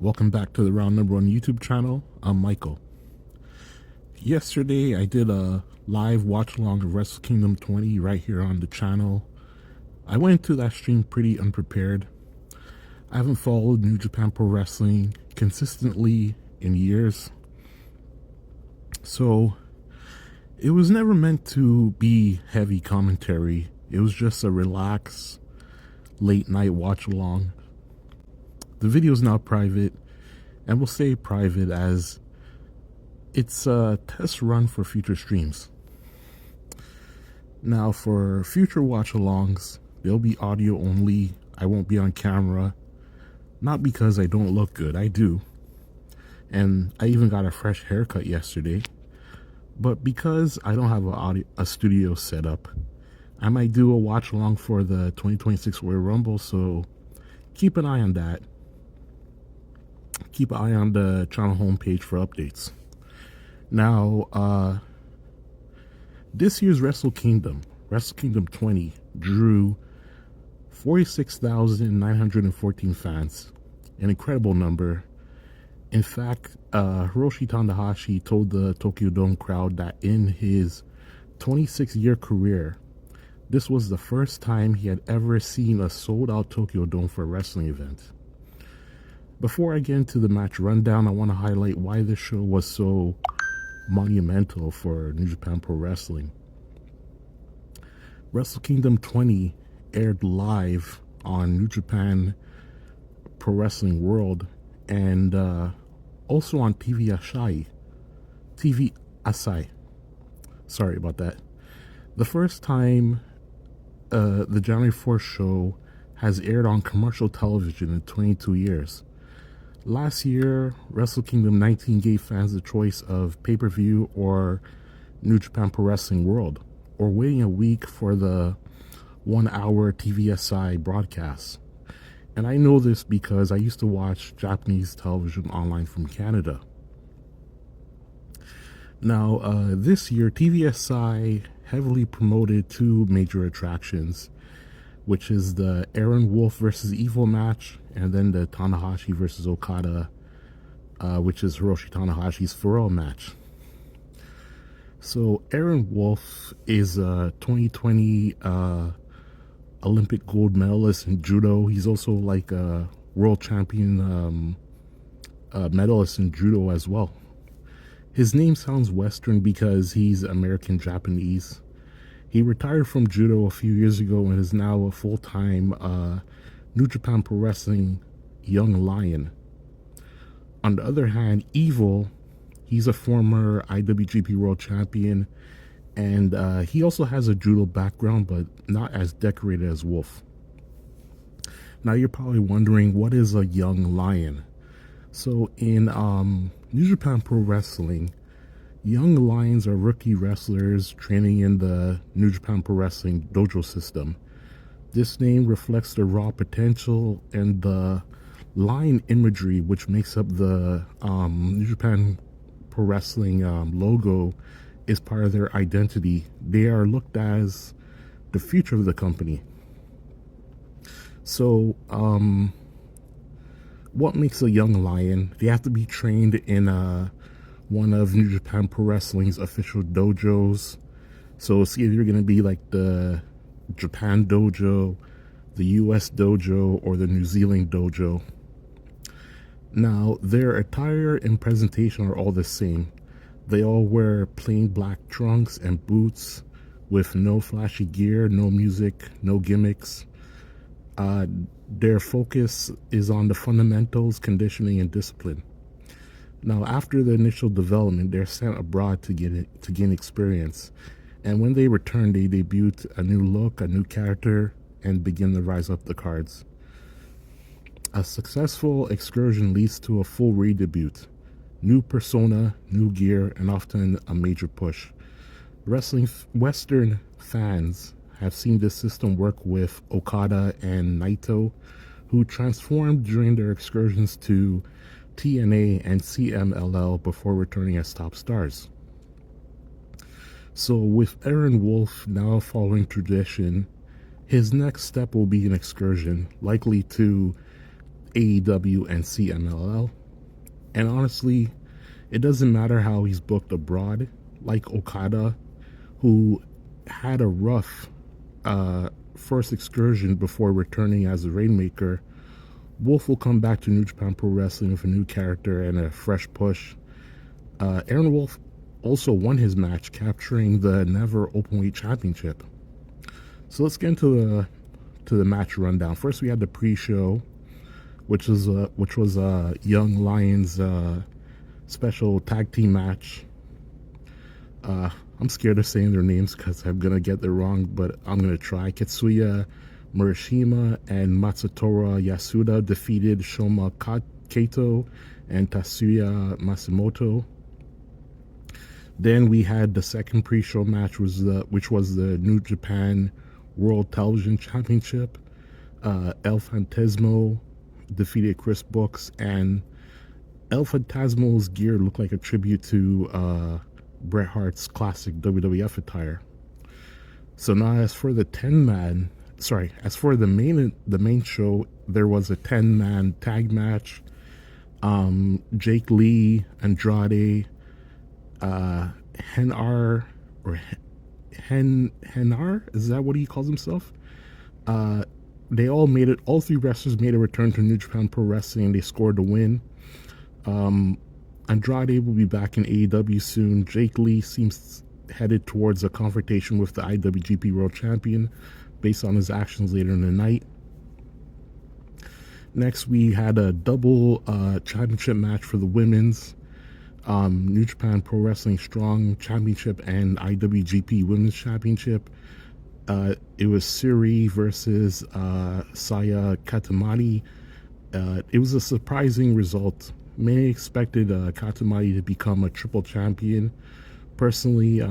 Welcome back to the Round Number One YouTube channel. I'm Michael. Yesterday I did a live watch along of Wrestle Kingdom 20 right here on the channel. I went into that stream pretty unprepared. I haven't followed New Japan Pro Wrestling consistently in years, so it was never meant to be heavy commentary. It was just a relaxed late night watch along. The video is now private, and will stay private as it's a test run for future streams. Now, for future watch alongs, they'll be audio only. I won't be on camera. Not because I don't look good, I do. And I even got a fresh haircut yesterday. But because I don't have a studio set up, I might do a watch along for the 2026 Royal Rumble, so keep an eye on that. Keep an eye on the channel homepage for updates. Now, this year's Wrestle Kingdom 20, drew 46,914 fans, an incredible number. In fact, Hiroshi Tanahashi told the Tokyo Dome crowd that in his 26-year career, this was the first time he had ever seen a sold-out Tokyo Dome for a wrestling event. Before I get into the match rundown, I want to highlight why this show was so monumental for New Japan Pro Wrestling. Wrestle Kingdom 20 aired live on New Japan Pro Wrestling World and also on TV Asahi. Sorry about that. The first time the January 4th show has aired on commercial television in 22 years. Last year, Wrestle Kingdom 19 gave fans the choice of pay-per-view or New Japan Pro Wrestling World, or waiting a week for the 1-hour TVSI broadcast. And I know this because I used to watch Japanese television online from Canada. Now, this year, TVSI heavily promoted two major attractions, which is the Aaron Wolf versus Evil match, and then the Tanahashi versus Okada, which is Hiroshi Tanahashi's farewell match. So Aaron Wolf is a 2020 Olympic gold medalist in judo. He's also like a world champion medalist in judo as well. His name sounds Western because he's American Japanese. He retired from judo a few years ago and is now a full-time New Japan Pro Wrestling young lion. On the other hand, Evil, he's a former IWGP World Champion, and he also has a judo background, but not as decorated as Wolf. Now you're probably wondering, what is a young lion? So in New Japan Pro Wrestling, young lions are rookie wrestlers training in the New Japan Pro Wrestling dojo system. This name reflects the raw potential, and the lion imagery, which makes up the New Japan Pro Wrestling logo, is part of their identity. They are looked as the future of the company. So, what makes a young lion? They have to be trained in one of New Japan Pro Wrestling's official dojos. So it's either going to be like the Japan dojo, the US dojo, or the New Zealand dojo. Now, their attire and presentation are all the same. They all wear plain black trunks and boots with no flashy gear, no music, no gimmicks. Their focus is on the fundamentals, conditioning, and discipline. Now, after the initial development, they're sent abroad to gain experience. And when they return, they debut a new look, a new character, and begin to rise up the cards. A successful excursion leads to a full re-debut. New persona, new gear, and often a major push. Western fans have seen this system work with Okada and Naito, who transformed during their excursions to TNA and CMLL before returning as top stars. So with Aaron Wolf now following tradition, his next step will be an excursion, likely to AEW and CMLL. And honestly, it doesn't matter how he's booked abroad, like Okada, who had a rough first excursion before returning as a Rainmaker. Wolf will come back to New Japan Pro Wrestling with a new character and a fresh push. Aaron Wolf also won his match, capturing the Never Openweight Championship. So let's get into the match rundown. First, we had the pre-show, which was Young Lions special tag team match. I'm scared of saying their names because I'm gonna get it wrong, but I'm gonna try. Ketsuya Murashima and Matsutora Yasuda defeated Shoma Kato and Tatsuya Matsumoto. Then we had the second pre-show match, which was the New Japan World Television Championship. El Fantasmo defeated Chris Brooks, and El Fantasmo's gear looked like a tribute to Bret Hart's classic WWF attire. So now, as for the main show, there was a 10-man tag match. Jake Lee, Andrade, Henar, is that what he calls himself? They all made it. All three wrestlers made a return to New Japan Pro Wrestling, and they scored the win. Andrade will be back in AEW soon. Jake Lee seems headed towards a confrontation with the IWGP World Champion based on his actions later in the night. Next, we had a double championship match for the women's. New Japan Pro Wrestling Strong Championship and IWGP Women's Championship. It was Suri versus Saya Katamani. It was a surprising result. Many expected Katamani to become a triple champion. Personally,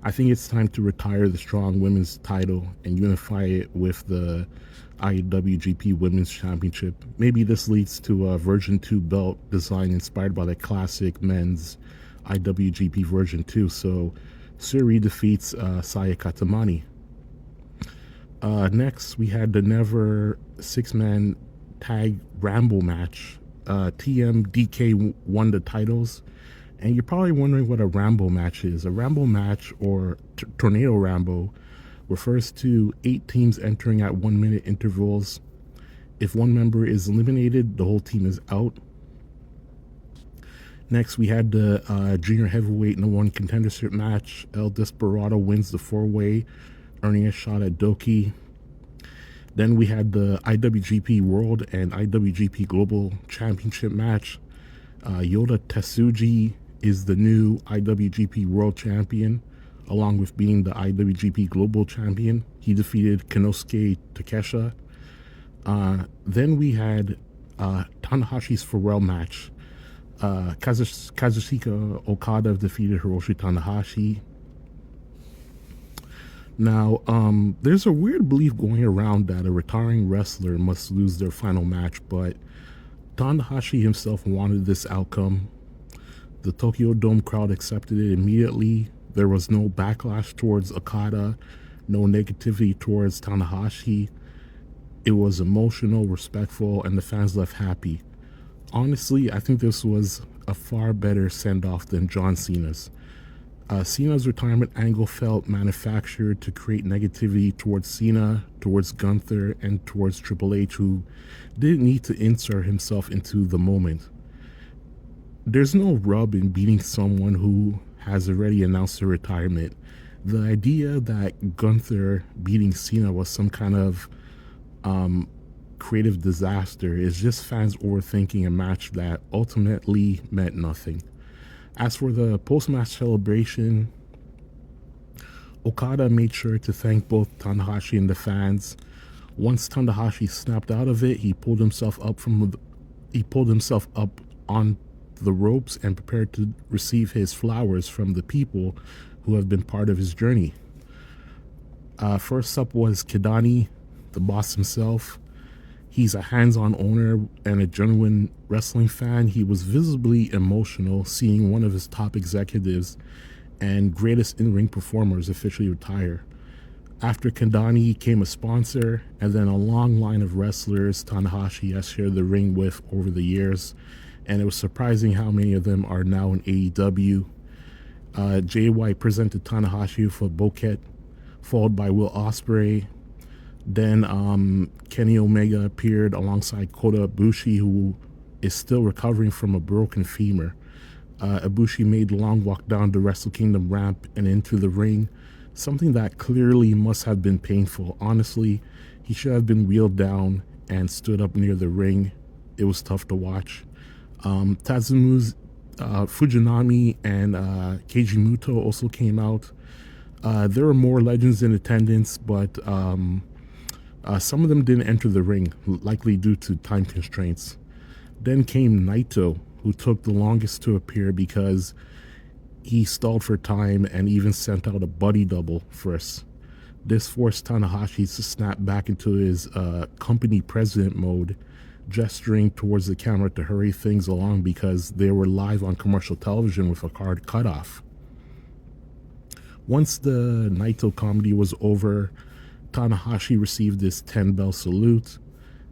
I think it's time to retire the Strong Women's title and unify it with the IWGP Women's Championship. Maybe this leads to a Version 2 belt design inspired by the classic men's IWGP Version 2. So Suri defeats Saya Katamani. Next, we had the Never 6-man tag Rambo match. TMDK won the titles. And you're probably wondering what a Rambo match is. A Rambo match, or Tornado Rambo, refers to 8 teams entering at 1-minute intervals. If one member is eliminated, the whole team is out. Next, we had the junior heavyweight #1 contendership match. El Desperado wins the 4-way, earning a shot at Doki. Then we had the IWGP World and IWGP Global Championship match. Yota Tsuji is the new IWGP World Champion, along with being the IWGP Global Champion. He defeated Konosuke Takeshita. Then we had Tanahashi's Farewell match. Kazuchika Okada defeated Hiroshi Tanahashi. Now, there's a weird belief going around that a retiring wrestler must lose their final match, but Tanahashi himself wanted this outcome. The Tokyo Dome crowd accepted it immediately. There was no backlash towards Okada, no negativity towards Tanahashi. It was emotional, respectful, and the fans left happy. Honestly, I think this was a far better send-off than John Cena's. Cena's retirement angle felt manufactured to create negativity towards Cena, towards Gunther, and towards Triple H, who didn't need to insert himself into the moment. There's no rub in beating someone who has already announced their retirement. The idea that Gunther beating Cena was some kind of creative disaster is just fans overthinking a match that ultimately meant nothing. As for the post-match celebration, Okada made sure to thank both Tanahashi and the fans. Once Tanahashi snapped out of it, he pulled himself up on the ropes and prepared to receive his flowers from the people who have been part of his journey. First up was Kidani, the boss himself. He's a hands-on owner and a genuine wrestling fan. He was visibly emotional seeing one of his top executives and greatest in-ring performers officially retire. After Kandani came a sponsor, and then a long line of wrestlers Tanahashi has shared the ring with over the years, and it was surprising how many of them are now in AEW. Jay White presented Tanahashi with a bouquet, followed by Will Ospreay. Then Kenny Omega appeared alongside Kota Ibushi, who is still recovering from a broken femur. Ibushi made the long walk down the Wrestle Kingdom ramp and into the ring, something that clearly must have been painful. Honestly, he should have been wheeled down and stood up near the ring. It was tough to watch. Tatsumu's Fujinami and Keiji Muto also came out. There were more legends in attendance, but some of them didn't enter the ring, likely due to time constraints. Then came Naito, who took the longest to appear because he stalled for time and even sent out a buddy double first. This forced Tanahashi to snap back into his company president mode, gesturing towards the camera to hurry things along because they were live on commercial television with a card cutoff. Once the Naito comedy was over, Tanahashi received his 10-bell salute.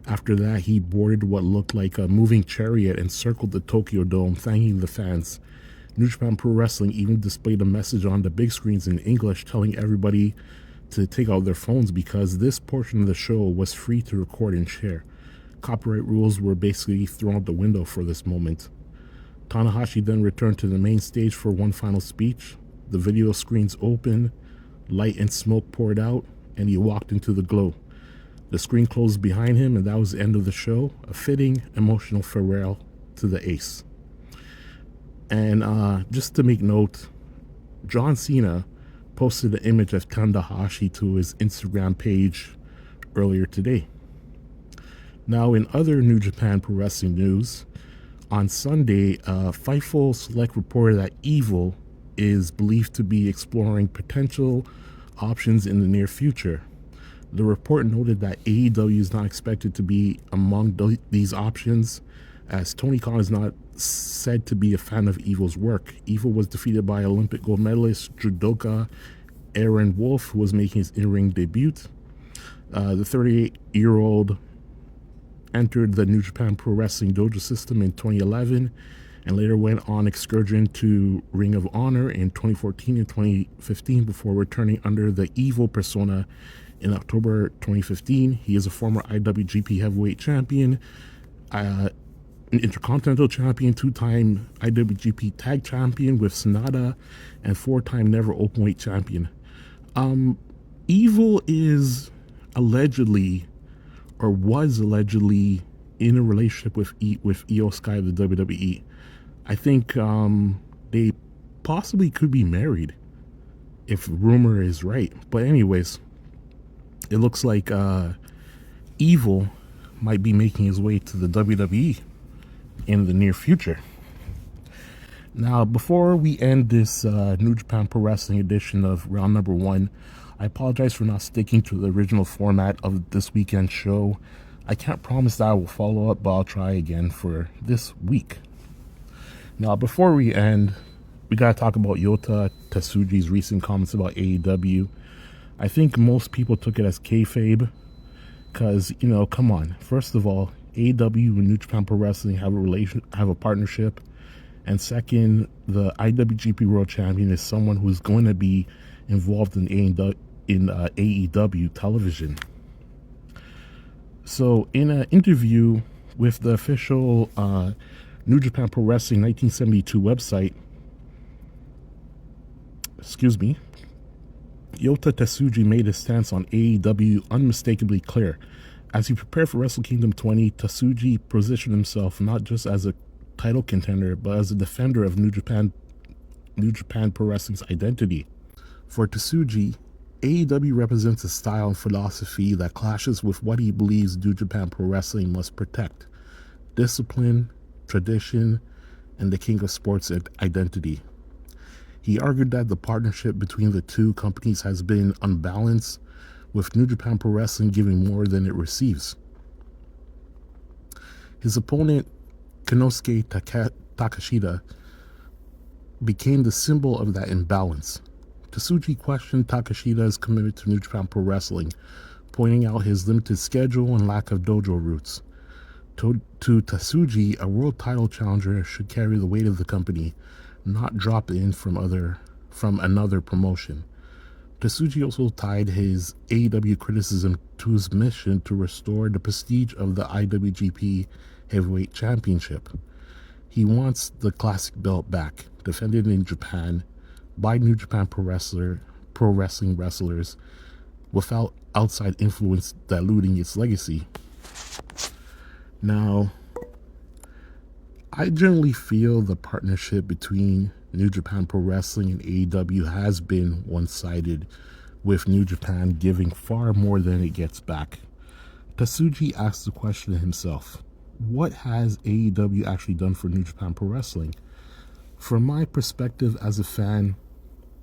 After that, he boarded what looked like a moving chariot and circled the Tokyo Dome, thanking the fans. New Japan Pro Wrestling even displayed a message on the big screens in English telling everybody to take out their phones because this portion of the show was free to record and share. Copyright rules were basically thrown out the window for this moment. Tanahashi then returned to the main stage for one final speech. The video screens opened, light and smoke poured out, and he walked into the glow. The screen closed behind him, and that was the end of the show. A fitting, emotional farewell to the ace. And just to make note, John Cena posted an image of Tanahashi to his Instagram page earlier today. Now, in other New Japan Pro Wrestling news, on Sunday, Fightful Select reported that Evil is believed to be exploring potential options in the near future. The report noted that AEW is not expected to be among these options, as Tony Khan is not said to be a fan of Evil's work. Evil was defeated by Olympic gold medalist judoka Aaron Wolf, who was making his in-ring debut. The 38-year-old entered the New Japan Pro Wrestling Dojo system in 2011 and later went on excursion to Ring of Honor in 2014 and 2015 before returning under the Evil persona in October 2015. He is a former IWGP Heavyweight Champion, Intercontinental Champion, two-time IWGP Tag Champion with Sonata, and four-time Never Openweight Champion. Evil is allegedly, or was allegedly, in a relationship with Io Sky of the WWE. I think they possibly could be married, if rumor is right. But anyways, it looks like Evil might be making his way to the WWE in the near future. Now, before we end this New Japan Pro Wrestling edition of round number 1, I apologize for not sticking to the original format of this weekend's show. I can't promise that I will follow up, but I'll try again for this week. Now, before we end, we gotta talk about Yota Tsuji's recent comments about AEW. I think most people took it as kayfabe, because, you know, come on. First of all, AEW and New Japan Pro Wrestling have a partnership, and second, the IWGP World Champion is someone who's going to be involved in AEW television. So, in an interview with the official New Japan Pro Wrestling 1972 website, Yota Tsuji made his stance on AEW unmistakably clear. As he prepared for Wrestle Kingdom 20, Tsuji positioned himself not just as a title contender, but as a defender of New Japan Pro Wrestling's identity. For Tsuji, AEW represents a style and philosophy that clashes with what he believes New Japan Pro Wrestling must protect: discipline, tradition, and the king of sports identity. He argued that the partnership between the two companies has been unbalanced, with New Japan Pro Wrestling giving more than it receives. His opponent, Konosuke Takeshita, became the symbol of that imbalance. Tsuji questioned Takeshita's commitment to New Japan Pro Wrestling, pointing out his limited schedule and lack of dojo roots. To Tsuji, a world title challenger should carry the weight of the company, not drop in from another promotion. Tsuji also tied his AEW criticism to his mission to restore the prestige of the IWGP Heavyweight Championship. He wants the classic belt back, defended in Japan by New Japan Pro Wrestling wrestlers without outside influence diluting its legacy. Now, I generally feel the partnership between New Japan Pro Wrestling and AEW has been one-sided, with New Japan giving far more than it gets back. Tsuji asked the question himself, what has AEW actually done for New Japan Pro Wrestling? From my perspective as a fan,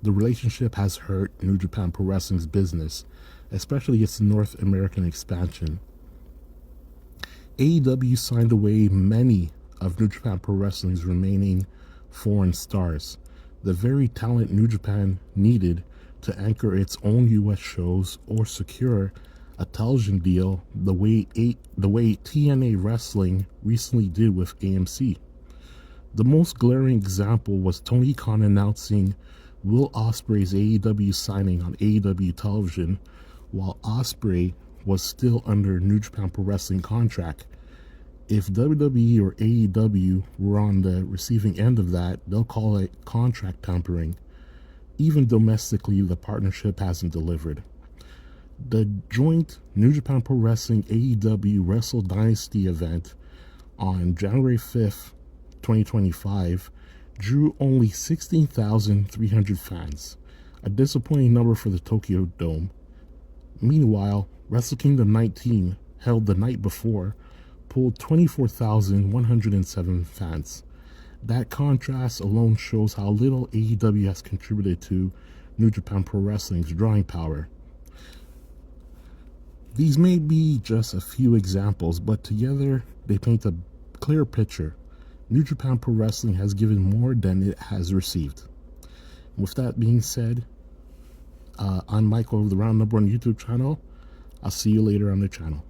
the relationship has hurt New Japan Pro Wrestling's business, especially its North American expansion. AEW signed away many of New Japan Pro Wrestling's remaining foreign stars, the very talent New Japan needed to anchor its own US shows or secure a television deal the way TNA Wrestling recently did with AMC. The most glaring example was Tony Khan announcing Will Ospreay's AEW signing on AEW television while Ospreay was still under New Japan Pro Wrestling contract. If WWE or AEW were on the receiving end of that, they'll call it contract tampering. Even domestically, the partnership hasn't delivered. The joint New Japan Pro Wrestling AEW Wrestle Dynasty event on January 5th, 2025, drew only 16,300 fans, a disappointing number for the Tokyo Dome. Meanwhile, Wrestle Kingdom 19, held the night before, pulled 24,107 fans. That contrast alone shows how little AEW has contributed to New Japan Pro Wrestling's drawing power. These may be just a few examples, but together they paint a clear picture. New Japan Pro Wrestling has given more than it has received. With that being said, I'm Michael of the Round Number One YouTube channel. I'll see you later on the channel.